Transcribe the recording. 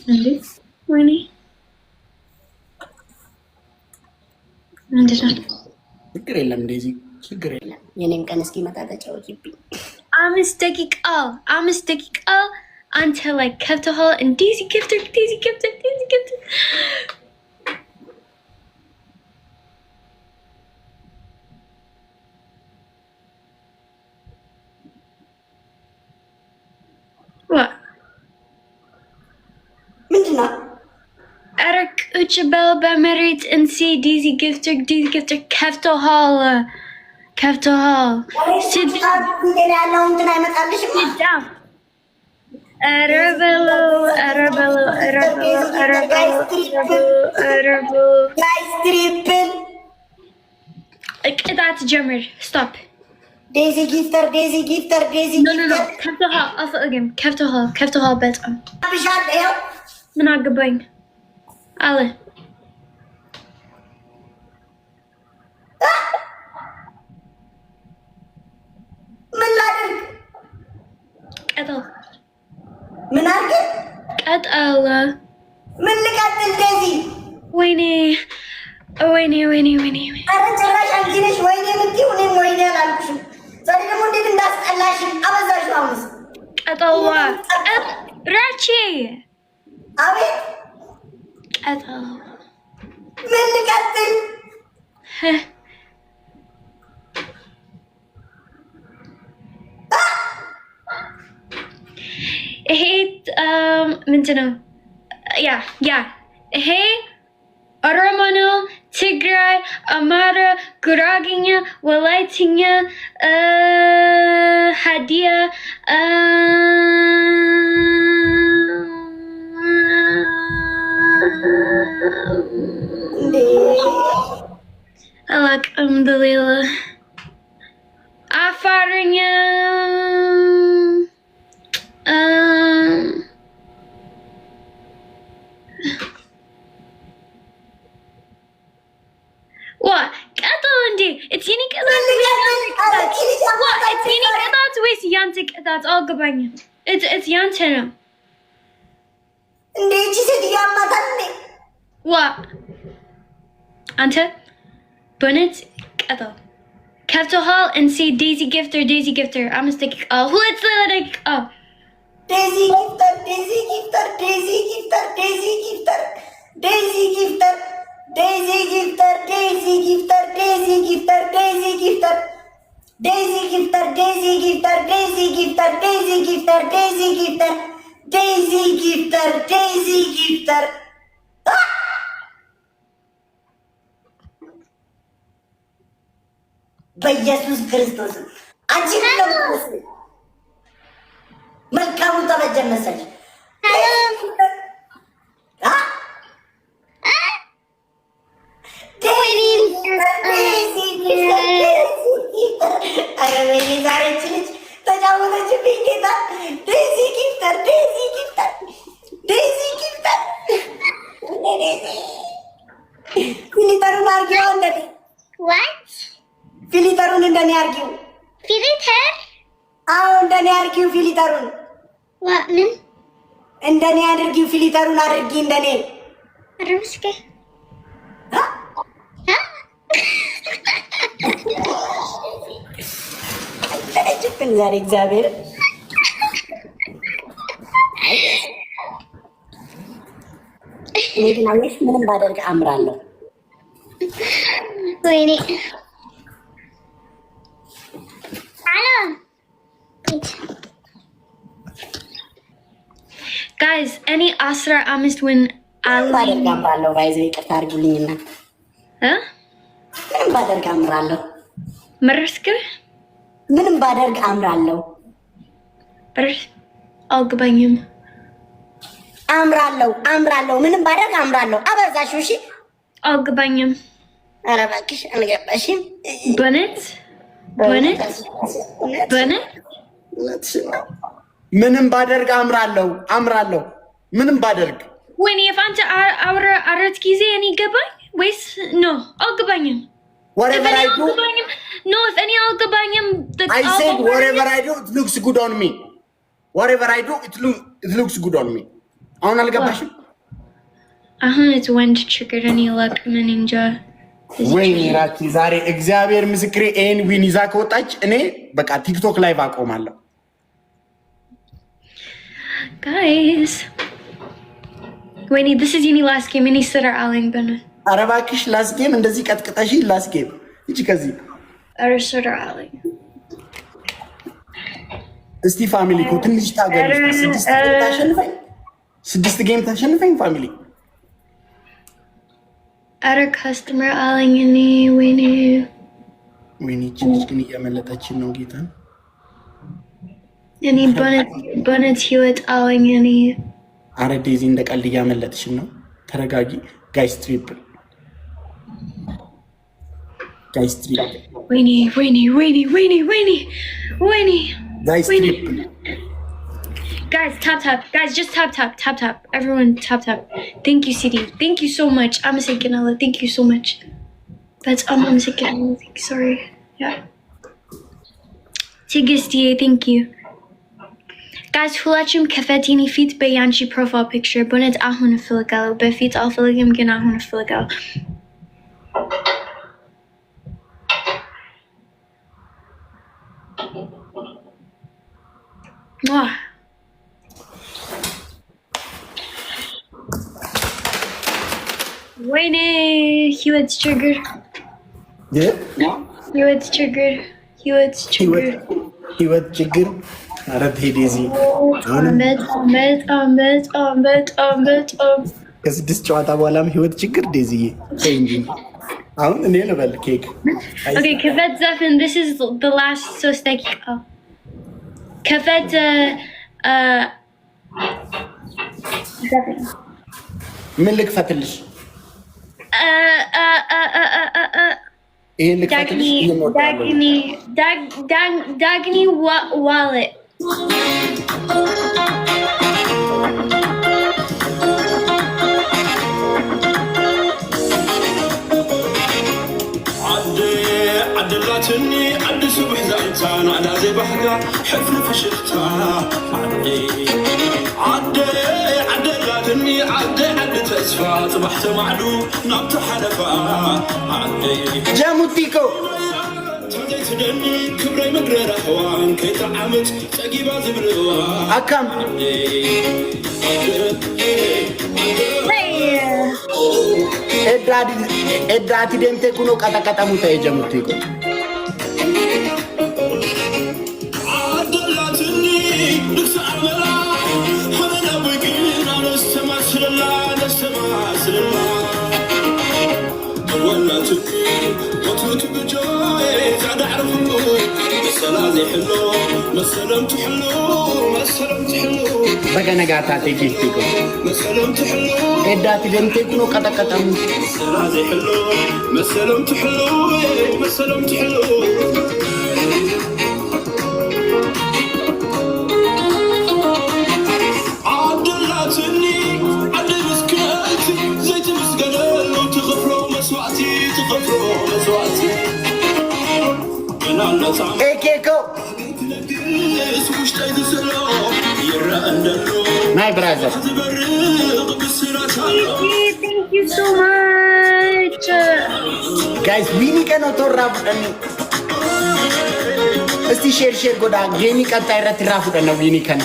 እንዴ ወይኔ ምንድነው? ችግር የለም እንደዚህ ችግር የለም። የኔም ቀን እስኪመጣ ተጫወቺብኝ። 5 ደቂቃ አንተ ላይ ከብተሃል። እንደዚህ ጊፍተር ምንድነው? ኧረ ቁጭ በል በመሬት እንሲ ዲዚ ጊፍተር ከፍተሃል። ያለው እንትን አይመጣልሽም። ኧረ በለው ትሪፕል ቅጣት ጀምር። ስቶፕ ዴዚ ጊፍተር ከፍተሃል። አልፈልግም። ከፍተሃል በጣም ብሻል። ይኸው ምን አገባኝ አለ። ምን ላድርግ? ቀጠል ምን አድርግ? ቀጠል ምን ልቀጥል? ዴዚ ወይኔ ኧረ ጭራሽ አንቺ ነሽ ወይኔ የምትይው። እኔም ወይኔ አላልኩሽም። ዛሬ ደግሞ እንዴት እንዳስጠላሽ አበዛሽ። አሁንስ ቀጠልዋ ራቼ አቤት ቀጠል ምን ልቀጥል? ይሄ ምንድን ነው? ያ ይሄ ኦሮሞ ነው፣ ትግራይ፣ አማራ፣ ጉራጌኛ፣ ወላይትኛ፣ ሀዲያ አላውቅም። በሌላ አፋርኛ ቀጠል እንዴ? የኔ ቅጣት ወይስ ያንተ ቅጣት? አልገባኝም። ያንተ ነው እንዴ? እቺ ሴትዮ አማታል እንዴ? አንተ በእውነት ቀጠል ከፍተሃል። እንሲ ዴዚ ጊፍተር 5 ደቂቃ 2 ደቂቃ ዴዚ ጊፍተር በኢየሱስ ክርስቶስ አንቺ መልካሙን ተበጀን መሰለሽ። ኧረ ወይኔ ዛሬ እቺ ልጅ ተጫወተችብኝ። ጌታ ዴዚ ጊፍተር ፊሊተሩን አርጊው። እንደኔ ፊሊተሩን እንደኔ አርጊው። ፊሊተር? አዎ እንደኔ አርጊው ፊሊተሩን። ምን እንደኔ አድርጊው ፊሊተሩን አድርጊ እንደኔ። አረብስከ ተረጅብን ዛሬ እግዚአብሔር እኔ ግን አየሽ ምንም ባደርግ አምራለሁ። ወይኔ ጋይዝ እኔ 15 ውን ባደርግ አምራለሁ። ባይዘ ይቅርታ አድርጉልኝና ምንም ባደርግ አምራለሁ። መረስክ ምንም ባደርግ አምራለሁ። አልገባኝም። አምራለሁ ምንም ባደርግ አምራለሁ። አበዛሽው። እሺ አልገባኝም። ኧረ እባክሽ አልገባሽም። በእውነት ምንም ባደርግ አምራለሁ። ምንም ባደርግ ወይኔ የፋንተ አራት ጊዜ እኔ ገባኝ ወይስ ኖ? አልገባኝም። Whatever I do, no, if any algabanyam, I said whatever I do, it looks good on me. Whatever I do, it looks good on me. I don't know. it's went triggered any luck ninja. ወይኔ ራኪ ዛሬ እግዚአብሔር ምስክሬ ኤን ዊን ይዛ ከወጣች እኔ በቃ ቲክቶክ ላይቭ አቆማለሁ። Guys. Wait, this is your last game. Any sitter Aling Bana. ኧረ እባክሽ ላስት ጌም እንደዚህ ቀጥቅጠሽ ላስት ጌም እቺ ከዚህ Or sitter Aling. እስቲ ፋሚሊ እኮ ትንሽ ታገሪ። ስድስት ጌም ታሸንፈኝ ፋሚሊ። At a customer Aling any ወይኔ ጭንጭ ግን እያመለጠችን ነው ጌታ። Any bonnet Hewitt Aling any. አረ ዴዚ እንደ ቀልድ እያመለጥሽን ነው። ተረጋጊ ጋይስ። ትሪፕል ጋይስ ትሪፕል Winnie. ጋይስ ትሪፕል Guys, tap. Guys, just tap. Everyone, tap. Thank you, CD. Thank you so much. I'm saying Allah. Thank you so much. That's I'm saying Allah. Sorry. Yeah. Tigisti, thank you. Guys, hulachim kafetini feet bayanchi profile picture. Bonnet ahun filigalo. Befit al filigam gan ahun filigalo. Mwah. Wayne, Hewitt's triggered. Yeah? Hewitt's triggered. ህይወት ችግር። አረ ዴዚ ከስድስት ጨዋታ በኋላም ህይወት ችግር ዴዚዬ እንጂ አሁን እኔ ልበል ኬክ። Okay, Kafet Zafin, this is the last so sticky. Oh. Kafet Zafin. ምን ልክፈትልሽ? ይሄን ልክፈትልሽ? Dagny wallet. عدلاتني عد صبح زعلتان على زي بحقا حفل فشلتا عدلاتني عد تسفى صبحت معلو نبت حلفا جاموتيكو توديت دني كبري مقرر احوان كي تعمت تقيبا زبروا أكم ኤዳቲ ደምቴ ኩኖ ቀጠቀጠሙ ተጀምቲኮ عدلاتني نكس عملا حمنا بقينا نستمع سللا ولا تكي وتوت بجاي زاد عرفنو مسلازي حلو مسلم تحلو በገነጋታ ተጂቲኮ مسلم تحلو ኤዳቲ ደምቴ ኩኖ ቀጠቀጠሙ مسلازي حلو مسلم تحلو عدلاتني عد مسكنتي زيت مسقلل وتغفروا مسوعتي انا نطعم ኤኬኮ تلقيس وش تايدسلو يرى اندلو ማይ ብራዘር تبرق بالسرات Thank you so much. ጋይስ ዊኒ ከኖ ቶራ ፍደኒ እስቲ ሼር ጎዳ ጌኒ ቀጣይ ረት ራፉ ደነ ዊኒ ከነ